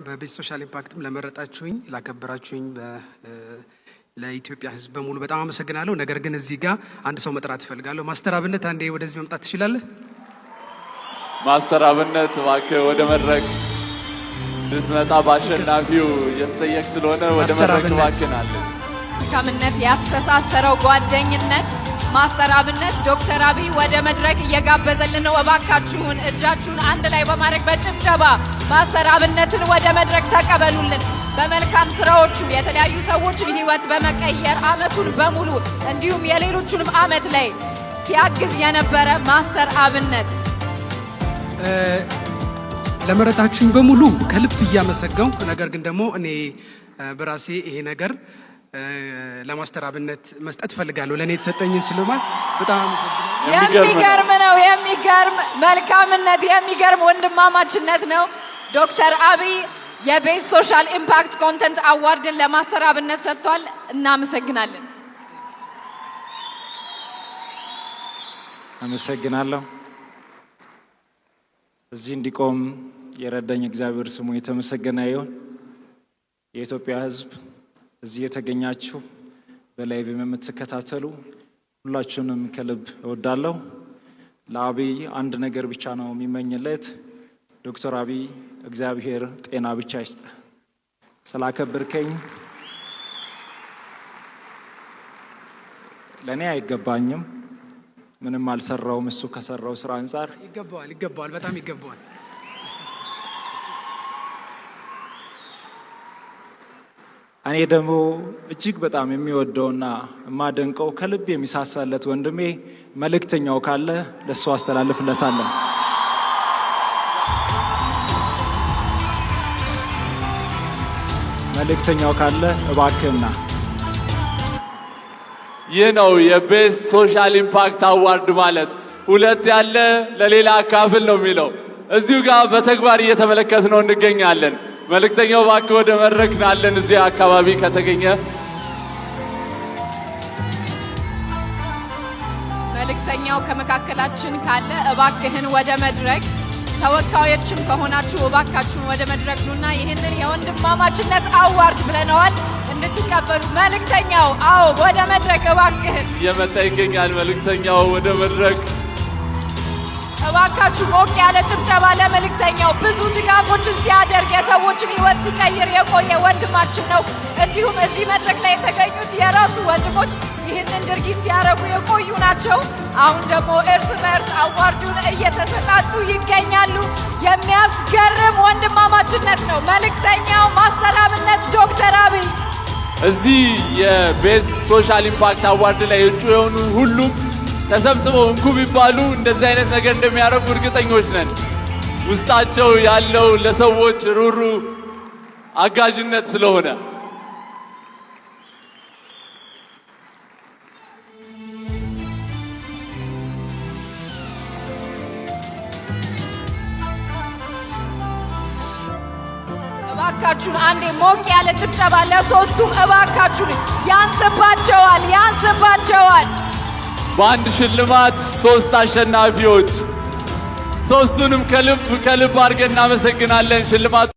በቤስት ሶሻል ኢምፓክትም ለመረጣችሁኝ ላከበራችሁኝ ለኢትዮጵያ ሕዝብ በሙሉ በጣም አመሰግናለሁ። ነገር ግን እዚህ ጋር አንድ ሰው መጥራት እፈልጋለሁ። ማስተር አብነት አንዴ ወደዚህ መምጣት ትችላለህ? ማስተር አብነት እባክህ ወደ መድረክ ልትመጣ በአሸናፊው እየተጠየቅ ስለሆነ ወደ መድረክ እባክህን አለ። መልካምነት ያስተሳሰረው ጓደኝነት ማስተር አብነት ዶክተር አብይ ወደ መድረክ እየጋበዘልን ነው። እባካችሁን እጃችሁን አንድ ላይ በማድረግ በጭብጨባ ማስተር አብነትን ወደ መድረክ ተቀበሉልን። በመልካም ስራዎቹ የተለያዩ ሰዎችን ህይወት በመቀየር አመቱን በሙሉ እንዲሁም የሌሎቹንም አመት ላይ ሲያግዝ የነበረ ማስተር አብነት ለመረጣችሁኝ በሙሉ ከልብ እያመሰገንኩ፣ ነገር ግን ደግሞ እኔ በራሴ ይሄ ነገር ለማስተር አብነት መስጠት ፈልጋለሁ። ለኔ የተሰጠኝን ሽልማት በጣም አመሰግናለሁ። የሚገርም ነው። የሚገርም መልካምነት፣ የሚገርም ወንድማማችነት ነው። ዶክተር አብይ የቤስት ሶሻል ኢምፓክት ኮንተንት አዋርድን ለማስተር አብነት ሰጥቷል። እናመሰግናለን። አመሰግናለሁ። እዚህ እንዲቆም የረዳኝ እግዚአብሔር ስሙ የተመሰገነ ይሁን። የኢትዮጵያ ሕዝብ እዚህ የተገኛችሁ በላይቭ የምትከታተሉ ሁላችሁንም ከልብ እወዳለሁ። ለአብይ አንድ ነገር ብቻ ነው የሚመኝለት። ዶክተር አብይ እግዚአብሔር ጤና ብቻ ይስጥ። ስላከበርከኝ ለኔ አይገባኝም፣ ምንም አልሰራውም። እሱ ከሰራው ስራ አንፃር ይገባዋል፣ በጣም ይገባዋል። እኔ ደግሞ እጅግ በጣም የሚወደውና የማደንቀው ከልብ የሚሳሳለት ወንድሜ መልእክተኛው ካለ ለሱ አስተላልፍለታለሁ። መልእክተኛው ካለ እባክህና። ይህ ነው የቤስት ሶሻል ኢምፓክት አዋርድ ማለት። ሁለት ያለ ለሌላ አካፍል ነው የሚለው። እዚሁ ጋር በተግባር እየተመለከትነው እንገኛለን። መልእክተኛው እባክህ ወደ መድረክ ናለን። እዚህ አካባቢ ከተገኘ መልእክተኛው ከመካከላችን ካለ እባክህን ወደ መድረክ፣ ተወካዮችም ከሆናችሁ እባካችሁን ወደ መድረክ ኑና ይህንን የወንድማማችነት አዋርድ ብለነዋል እንድትቀበሉ። መልእክተኛው አዎ ወደ መድረክ እባክህን እየመጣ ይገኛል። መልእክተኛው ወደ መድረክ እባካችሁ ሞቅ ያለ ጭብጨባ ለመልእክተኛው። ብዙ ድጋፎችን ሲያደርግ የሰዎችን ህይወት ሲቀይር የቆየ ወንድማችን ነው። እንዲሁም እዚህ መድረክ ላይ የተገኙት የራሱ ወንድሞች ይህንን ድርጊት ሲያደርጉ የቆዩ ናቸው። አሁን ደግሞ እርስ በእርስ አዋርዱን እየተሰጣጡ ይገኛሉ። የሚያስገርም ወንድማማችነት ነው። መልእክተኛው ማስተር አብነት ዶክተር አብይ እዚህ የቤስት ሶሻል ኢምፓክት አዋርድ ላይ እጩ የሆኑ ሁሉም ተሰብስበው እንኩ ቢባሉ እንደዚህ አይነት ነገር እንደሚያደርጉ እርግጠኞች ነን። ውስጣቸው ያለው ለሰዎች ሩሩ አጋዥነት ስለሆነ እባካችሁን አንዴ ሞቅ ያለ ጭብጨባ ለሶስቱም እባካችሁን። ያንስባቸዋል። በአንድ ሽልማት ሶስት አሸናፊዎች። ሶስቱንም ከልብ አድርገን እናመሰግናለን። ሽልማቱ